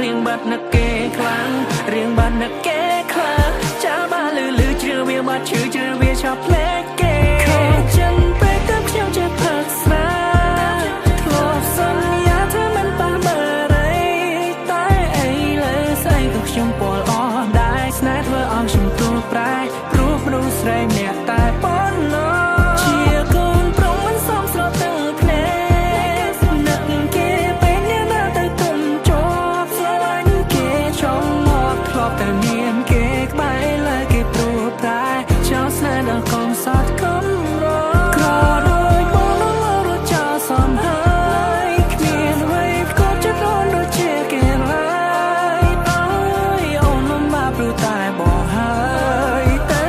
រៀងបាត់នឹកគេខ្លាំងរៀងបាត់នឹកគេខ្លាំងចាបាលឺជ្រឿវាបាត់ឈឺជ្រឿវាឆាប់ផ្លែកគេខំចិនពេកទៅខ្ញុំចេះផឹកស្រាធ្លាប់សន្យាថាមិនប៉ះបរិយតែអីលើស្អីក៏ខ្ញុំពលអស់ដែរស្នេហ៍ធ្វើឲ្យខ្ញុំទូប្រែព្រោះមនុស្សស្រីម្នាក់តែប៉ុណ្ណោះជាកូនប្រុងមិនសមស្របទាំងភ្នែកនឹកគេពេលនេះណាទៅទុំជាប់ស្រឡាញ់គេចង់មកធ្លាប់តែមានគេក្បែរលើគេព្រោះតែចោលស្នេហ៍ដល់កុំសត់កុំរក្រដូចបងនៅរត់ចោលសំហើយគ្មានអ្វីក៏ចិត្តអូនដូចជាគេឡើយអើយអូនមិនមកព្រោះតែបងហើយទៅ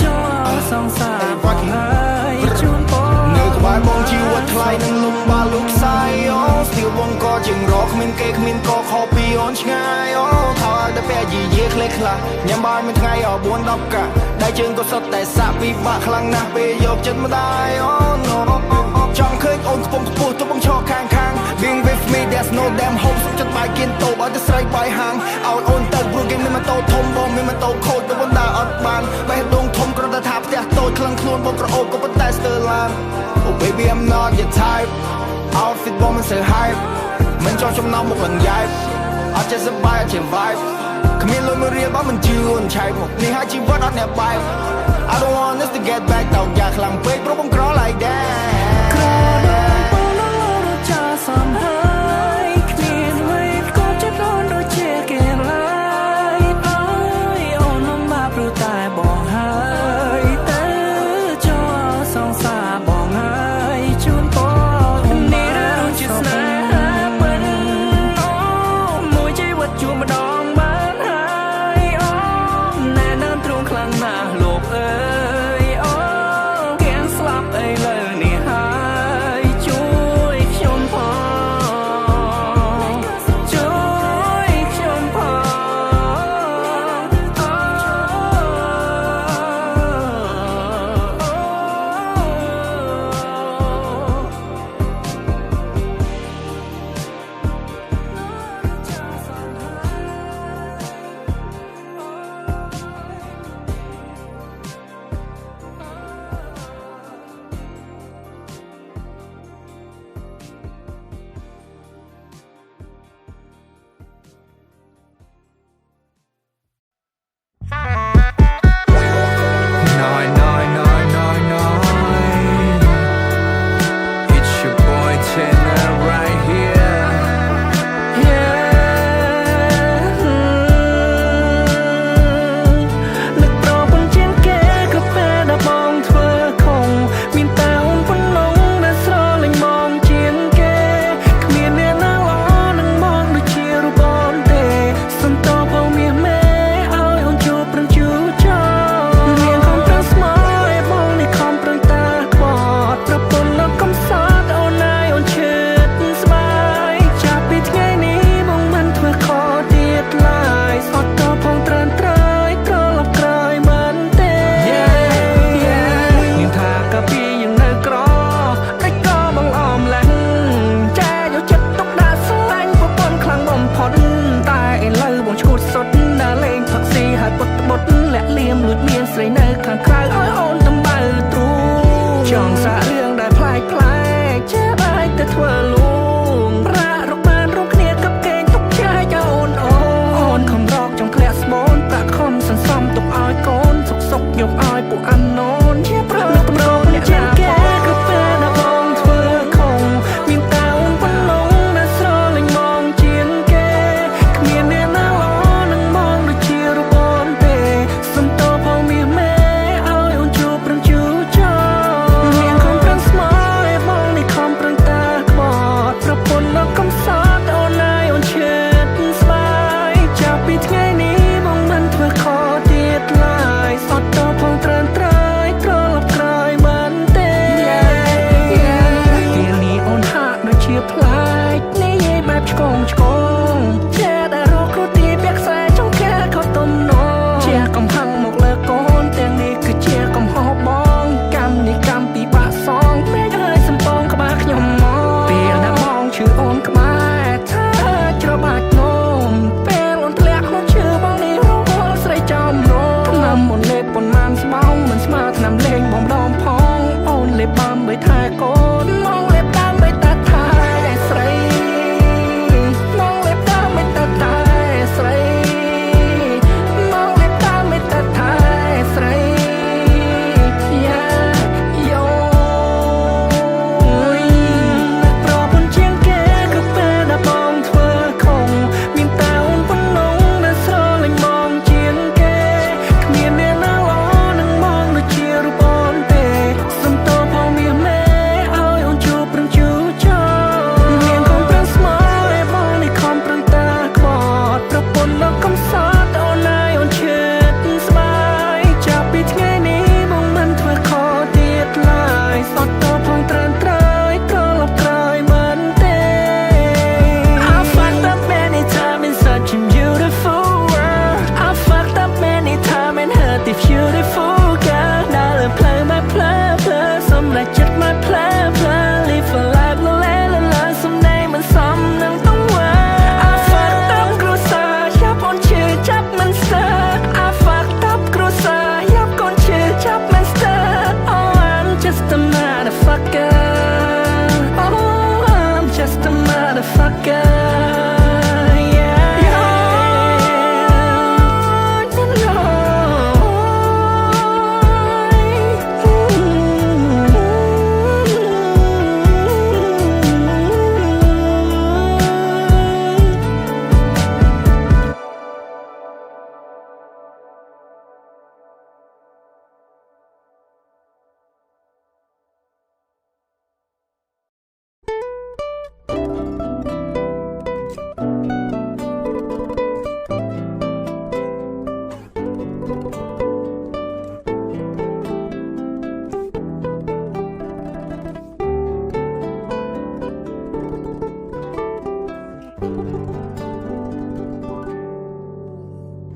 ចោលសង្សារបងហើយជូនបងនៅក្បែរបងជីវិតថ្លៃនឹងលំបាកលុកសាយអូស្ទៀវបងក៏ជាងរកគ្មានគេគ្មានក៏ខុសពីអូនឆ្ងាយអូថើតែពេលយីយេក្លេខ្លះញ៉ាំបាយមួយថ្ងៃ4 10កាដៃជើងក៏សុទ្ធតែសាក់ពិបាកខ្លាំងណាស់ពេលយកចិត្តម្ដាយអូ no ចង់ឃើញអូនខ្ពង់ខ្ពស់ទៅបងឈរខាង Being with me there's no damn hope សុខចិត្តបាយគៀនតូបឲ្យតែស្រីបាយហាងឲ្យអូនទៅព្រោះគេមានម៉ូតូធំបងមានម៉ូតូខូចទៅបងដើរអត់បានបេះដូងធំគ្រាន់តែថាផ្ទះតូចខ្លាំងខ្លួនបងក្រអូបក៏ប៉ុន្តែស្ទើរឡាន Oh baby I'm not your type Outfit បងមិនសូវ hype មិនចង់ចំណោមមុខលងយ៉ែបអត់ចេះសប្បាយអត់ចេះ vibe គ្មានលុយមួយរៀលបើមិនជឿអូនឆែកមកនេះហើយជីវិតអត់អ្នកបែប I don't want us to get back តោកយ៉ាខ្លាំងពេកព្រោះបងក្រ like that ក្រដូចបងនៅរត់ចោលសំហើយគ្មានអ្វីក៏ចិត្តអូនដូចជាគេឡើយអើយអូនមិនមកព្រោះតែបងហើយទៅចោលសង្សារបងហើយជូនបងនេះរឿងជាស្នេហាពិតអូមួយជីវិតជួបម្ដងបានហើយអូណែនាំទ្រង់ខ្លាំងណាស់លោកអើយអូគេស្លាប់អីលើនេះហើយជួយខ្ញុំផងជួយខ្ញុំផងIt's your boy Tanner right hereនឹកប្រពន្ធជាងគេក៏ពេលដែលបងធ្វើខុសមានតែអូនប៉ុណ្ណឹងដែលស្រលាញ់បងជាងគេគ្មានអ្នកណាល្អនឹងមកដូចជារូបអូនទេសុំតបបងមាសមេឲ្យអូនជួបប្រឹងជួចោមានខំប្រឹងស្មោះឲ្យបងនេះខំប្រឹងតាខ្វត់ប្រពន្ធនៅកំសត់អូនណាយអូនឈឺស្បាយចាប់ពីថ្ងៃនេះបងមិនធ្វើខុសទៀតឡើយអត់តបផងត្រឹមត្រូវត្រឡប់ក្រោយមិនទេមានថាកាពីยังនៅក្រតែក៏បងអមឡើងចាយកចិត្តទុកដាក់ស្រឡាញ់ប្រពន្ធខ្លាំងបំផុតតែឥឡូវបងឈួតសុទ្ធដើរលេងផឹកស៊ីហើយពុតបុតលាក់លៀមលួចមានស្រីនៅខាងក្រៅឲ្យអូនតំបើទ្រូចង់សាករឿងដែលប្លែកចេះបែកទៅធ្វើលួងប្រាក់រកបានរួមគ្នាកັບគេទុកចែកឲ្យអូនខំរកចង់ធ្លាក់ស្បូនប្រាក់ខំសន្សំទុកឲ្យ យកឲ្យពួកអាណូនជាប្រឹងប្រោនជាងគេគឺពេលដែលបងធ្វើខុសមានតើអូនប៉ុណ្ណឹងដែលស្រលាញ់បងជាងគេគ្មានអ្នកណាល្អនឹងបងដូចជារបនទេសំតោផងមានមេឲ្យអូនជួបប្រឹងជួចោមានខំប្រឹងស្មោះឲ្យបងនេះខំប្រឹងតាក្បត់ប្រពន្ធមកកំសត់អូនឲ្យអូនឈឺស្បាយចាប់ពីថ្ងៃនេះបងមិនធ្វើខុសទៀតឡើយអត់តផងត្រឹមត្រូវត្រឡប់ក្រោយមិនទេពេលនេះអូនហាក់ដូចជាផ្លាច់នេះយាយបែបឆ្កងឆ្កងជាដែលរកគ្រូទីពាក់ខ្សែចង្កេះខុសទំនងជាកំហឹងមកលើកូនទាំងនេះគឺជាកំហុសបងកម្មនេះកម្មពីបាក់សងមេឃហើយសំពងក្បាលខ្ញុំមកពេលដែលបងឈឺអូនក្បែរថាច្របាច់នោមពេលអូនធ្លាក់ខ្លួនឈឺបងនេះរវល់ស្រីចំរោថ្នាំអូនលេបប៉ុន្មានស្បោងមិនស្មើថ្នាំលេងបងម្ដងផងអូនលេបបំបីថែកូនមកលេបតាមបីតាថែស្រីមកលេបតាមបីតាថែស្រីមកលេបតាមបីតាថែស្រីយ៉ាយោប្រពន្ធជាងគេគឺពេលដែលបងធ្វើខុសមានតើអូនប៉ុណ្ណឹងដែលស្រលាញ់បងជាងគេគ្មានអ្នកណាល្អនឹងបងដូចជារូបអូនទេសំតោផងមានមេឲ្យអូនជួបប្រឹងជួចោមានខំប្រឹងស្មោះឲ្យបងនេះខំប្រឹងតាក្បត់ប្រពន្ធមកកំសត់អូនឲ្យអូនឈឺស្បាយចាប់ពីថ្ងៃនេះបងមិនធ្វើខុសទៀតឡើយអត់តផងត្រឹមត្រូវត្រឡប់ក្រោយមិនទេ I fucked up many times in such a beautiful world I fucked up many times and hurt the beautiful girl ដើរលើផ្លូវមកផ្លើផ្លើសម្រាប់ចិត្តមកផ្លើផ្លើ Live a life លលែលលែសំដែងមិនសមនឹងទង្វើ I fucked up គ្រួសារយ៉ាប់អូនឈឺចាប់មិនស្ទើរ I fucked up គ្រួសារយ៉ាប់កូនឈឺចាប់មិនស្ទើរ Oh I'm just a motherfucker Oh I'm just a motherfucker Yeah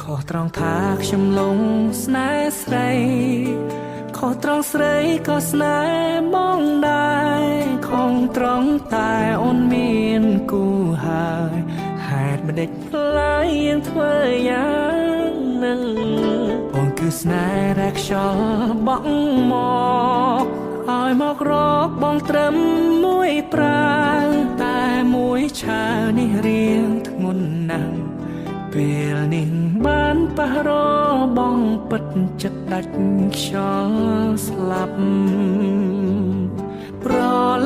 ខុសត្រង់ថាខ្ញុំលងស្នេហ៍ស្រីខុសត្រង់ស្រីក៏ស្នេហ៍បងដែរខុសត្រង់តែអូនមានគូហើយហេតុមិនដេចផ្លាយយើងធ្វើយ៉ាងនឹងបងគឺស្នេហ៍រែកខ្យល់បក់មកឲ្យមករកបងត្រឹមមួយប្រាវតែមួយឆាវនេះរៀងធ្ងន់ណាស់ពេលនេះបានប៉ះរបងពិតចិត្តដាច់ខ្យល់ស្លាប់ប្រ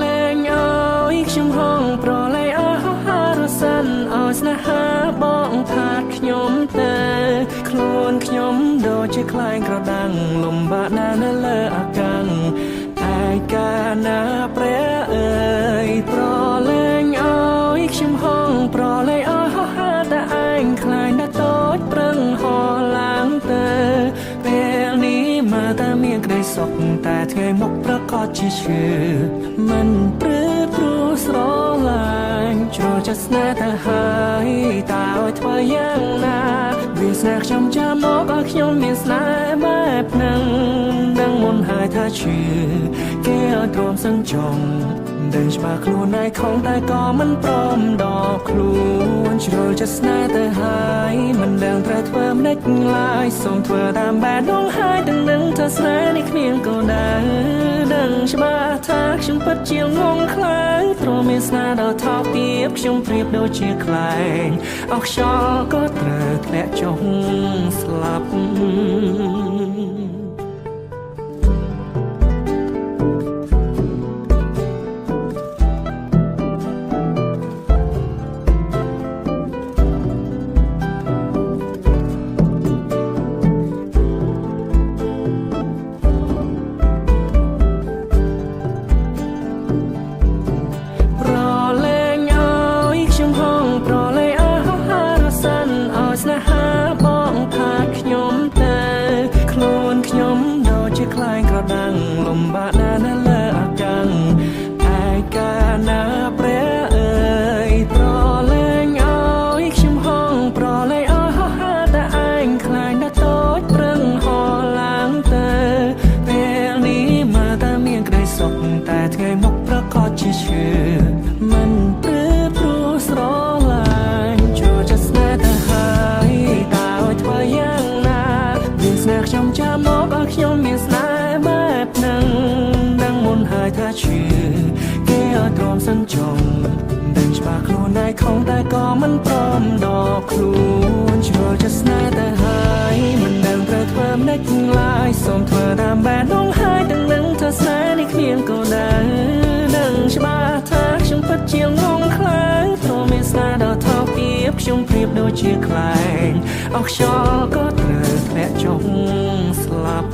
លែងអើយខ្ញុំហងប្រលែងអើយរសិនអើយស្នេហាបងថាខ្ញុំទៅខ្លួនខ្ញុំដូចជាខ្លែងក្រដាំងលំបាកណាស់នៅលើអាកាំងឯកាណាព្រះអើយប្រលែងអើយខ្ញុំហងប្រលែងអើយតែឯងខ្លាញ់ដល់តូចប្រឹងហោឡើងទៅពេលនេះមើលតែមានក្តីសុខតែថ្ងៃមុខប្រកាសជាឈឺមិនព្រឺព្រោះស្រឡាញ់ជ្រោចិត្តស្នេហ៍ទៅហើយតើឲ្យធ្វើយ៉ាងណាវាស្នេហ៍ខ្ញុំចាំមកឲ្យខ្ញុំមានស្នេហ៍បែបហ្នឹងដឹងមុនហើយថាឈឺគេឲ្យទ្រាំសឹងចង់ដឹងច្បាស់ខ្លួនឯងខំតែក៏មិនព្រមដល់ខ្លួនជ្រុលចិត្តស្នេហ៍ទៅហើយមិនដឹងត្រូវធ្វើម្ដេចឡើយសូមធ្វើតាមបែបដងហើយទាំងនឹងថាស្នេហ៍នេះគ្មានគោលដៅដឹងច្បាស់ថាខ្ញុំពិតជាងងខ្លាំងព្រោះមានស្នេហ៍ដល់ថោកទាបខ្ញុំប្រៀបដូចជាខ្លែងអស់ខ្យល់ក៏ត្រូវធ្លាក់ចុះស្លាប់ คล้ายกระดังลมบานานาเลออากังไอกานาเปรเอ่ยปรอแรงอ้อยชิมห้องปรอเลยอ้อยฮ่าฮ่าแต่ไอคล้ายนาโต้ยเปรึงหอล้างเตอเปลนี้มาแต่เมียงไกลศพแต่ไงมกประกอบชื่อมันปลื้มรู้สรองลายชัวจะสแนแต่หายตาไว้ทวายังนาเบียงสแนขยมจะมกขยมเบียงสแนแบบนังดังมนหายท่าชื่อเกี่ยวตรอมสันจงดังฉบับครูนายของแต่ก็มันพร้อมดอกครูชัวจะสแนแต่หายมันดังประทวมนักลายสมเธอตามแบบน้องหายดังนังเธอสแนในเพียงก็ได้ดังฉบับทักช่างพัดเจียงงงคล้ายโทรไม่สนาดอกเท่าเปียบช่างเปรียบโดยเชียคลายออกชอก็เติร์และจงสลับ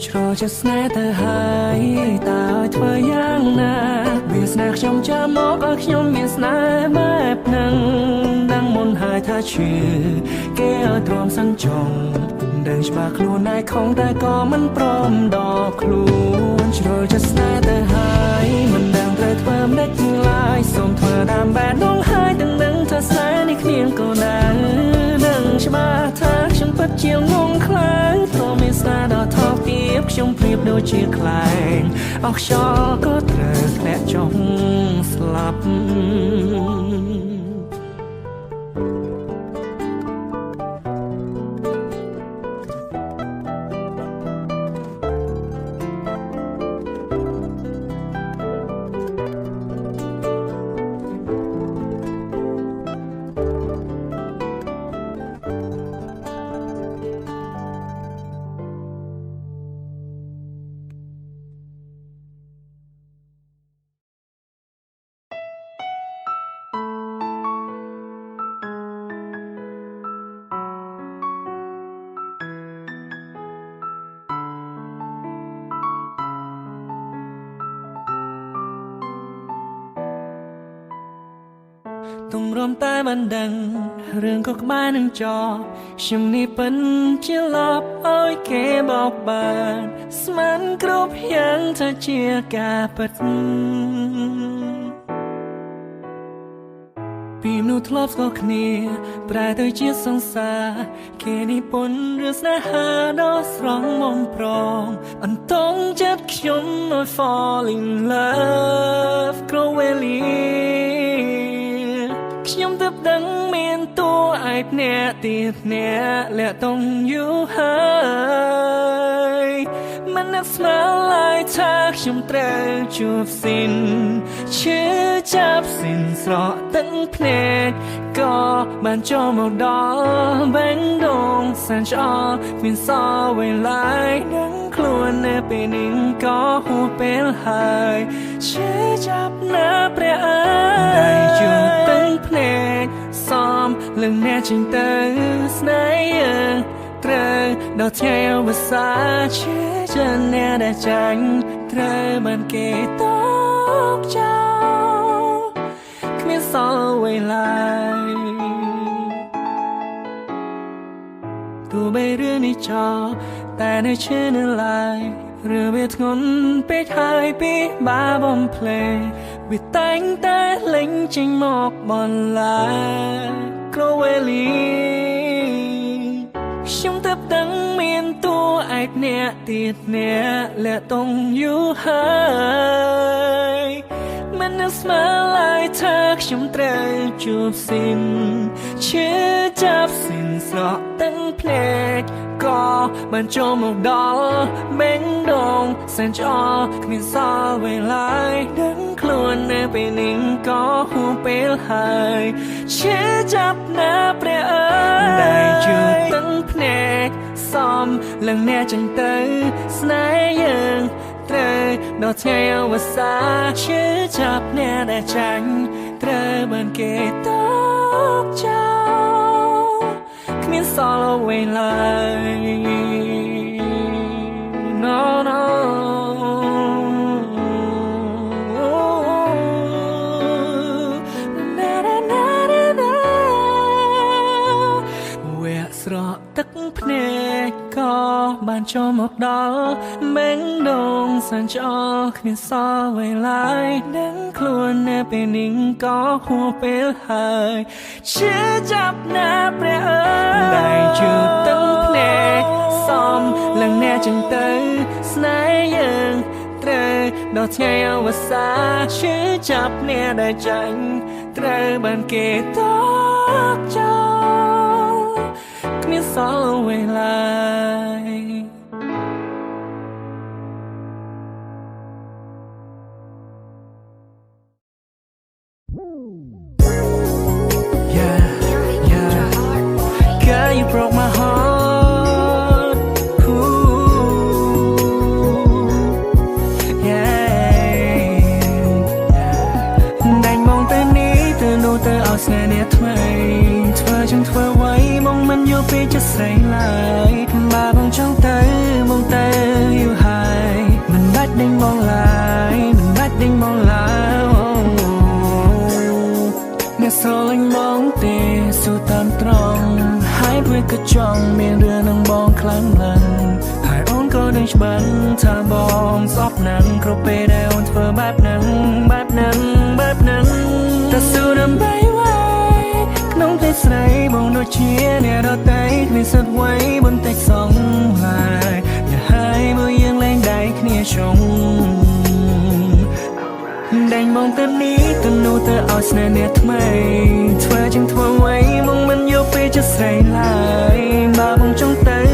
ชรอจะสแนแต่หายตาเธอย่างนาเบียสนักชมจะมอกขยมเบียสนาแบบนังดังมนหายท่าชื่อเกี่ยวตรอมสันจงดังฉบับครูนายของแต่ก็มันพร้อมดอกครูชรอจะสแนแต่หายมันดังประทวมเล็กลายสมเธอตามแบบน้องหายดังนังเธอแสนในเพียงก็ได้ดังฉบับทักช่างปัดเจียวงงคล้ายโทรไม่สนาดอกทอเปียบช่างเปรียบโดยเชียคลายออกชอก็เติร์และจงสลับต้องรวมแต่มันดังเรื่องก็มาหนึ่งจอชิมนี่เป็นเพียงลอบอ้อยแค่บอกบานสมันกรบยังเธอเชียกาปัดปีมนูทลอบก็คเนียปลายตัวเชียสงสารแค่นี้ปนเรื่องสนาหาดอสรองมองปรองอันต้องเจ็บขยมน้อย fall in love กรเวลียมตับดังเมียนตัวไอ้เน่ติดเน่และต้องอยู่หายมันนักสมาลายทักชมเตรจูบสินชื่อจับสินสระตั้งเพลงก็บ้านจอมดอแบงดงสันจอมินซอไว้ลายนังคลวนในปีหนึ่งก็หูเป็นหายชื่อจับหน้าเปรียได้จูบตั้งเพลงซ้อมเรื่องแน่จริงเตอสไนเตรดอกเทียวภาษาชื่อจะแน่ได้จังเตรบันเกตอกเจ้าขมิ้นซอไว้ลายตัวใบเรือในจอแต่ในเชื่อในลายเรือเวทงนไปทายปีบาบอมเพลงวิตังแต่เล็งจริงหมอกบอลลายกรเวลีชิมตับดังเมียนตัวไอ้เน่ติดเน่และต้องอยู่หายมันนักสมาลายทักชิมเตรจูบสินชื่อจับสินสระตั้งเพลงก็มันจมอกดอแบงดงแสนจอขมิ้นซอไว้ลายดังคลวนในปีหนึ่งก็หูเปลหายชื่อจับหน้าเปรียได้จูบตั้งเพลงซ้อมเรื่องแน่จังเตอสไนยังเตรดอกเทียวภาษาชื่อจับแน่ได้จังเตรบันเกตอกเจ้าขมิ้นซอไว้ลาย no no na na na na na แวะสระตักเพลงก็ បានចូលមកដល់មេងដងសានចោគ្មានសល់អ្វីឡើយដឹងខ្លួននៅពេលនេះក៏ហួសពេលហើយឈឺចាប់ណាព្រះអើយได้ជឿទាំងភ្នែកសំឡើងអ្នកចឹងទៅស្នេហ៍យើងត្រូវដល់ថ្ងៃអវសានឈឺចាប់អ្នកដែលចាញ់ត្រូវបានគេតបចោលគ្មានសល់អ្វីឡើយGirl, you broke my heart. Ooh, yeah. Đành mong tới ní từ nụ từ ở xe nét mây. Thưa chẳng thưa quay mong mình vô phía chất say lại. Mà mong trong tới yêu hài. Mình bắt đành mong lại, mình bắt đành mong lại. Nè sao anh mong tì su tam trong. Hãy với cái trong miền đưa nâng bong khăn lần hãy ôn có đừng bắn thả bom gióp nắng khâu bê đeo thơ bát nắng ta su đâm bay quay nông tay say bông đôi chia nè đôi tay mình sượt quay bông tay sóng lại nhà hai bữa yên lên đáy kia trông đành mong tên ní tên nụ tơ ao sne nét mây thưa chẳng thua quay mong mình vô phía chất say lại mà mong trong tới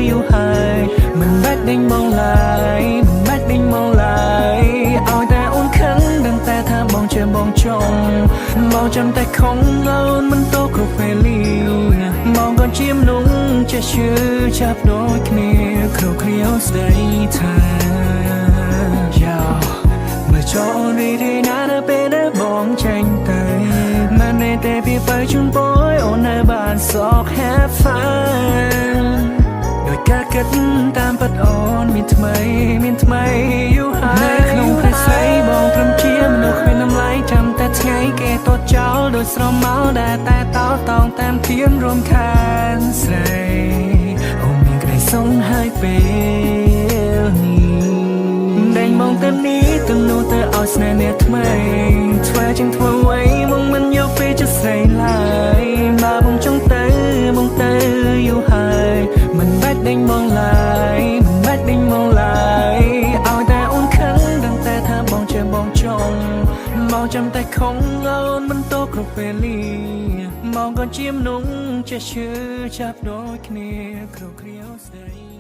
yêu hài mình bắt đành mong lại ôi ta ôn khấn đừng ta tha bong chờ bong trong mong trong tay không ơn mình tô cục về liu mong con chim nung che chưa chắp đôi kia khâu khiếu say tha cho đi đi na đã bên đã bóng tranh tay mà này tê bị bay chung bối ôn nơi bàn sọc have fun đôi cá kết tam bắt ôn miền thay yêu hai nơi không phải say bóng trầm chiếm được khuyên năm lái trăm ta ngay kẻ tốt cháu đôi sầu máu đã ta táo tòng tam tiếng rôm khan say ôm miệng cái sông hai bên đành mong tên ní từng nụ tơ ao sne nét mây thưa chẳng thua quay mong mình vô phía chất say lại mà bông trong tới yêu hài mình bắt đành mong lại ôi ta ôn khấn đừng ta tha bong chờ bong trong mong trong tay không ơn mình tô cục về ly mong con chim nung che chưa chắp đôi kia khâu khiếu say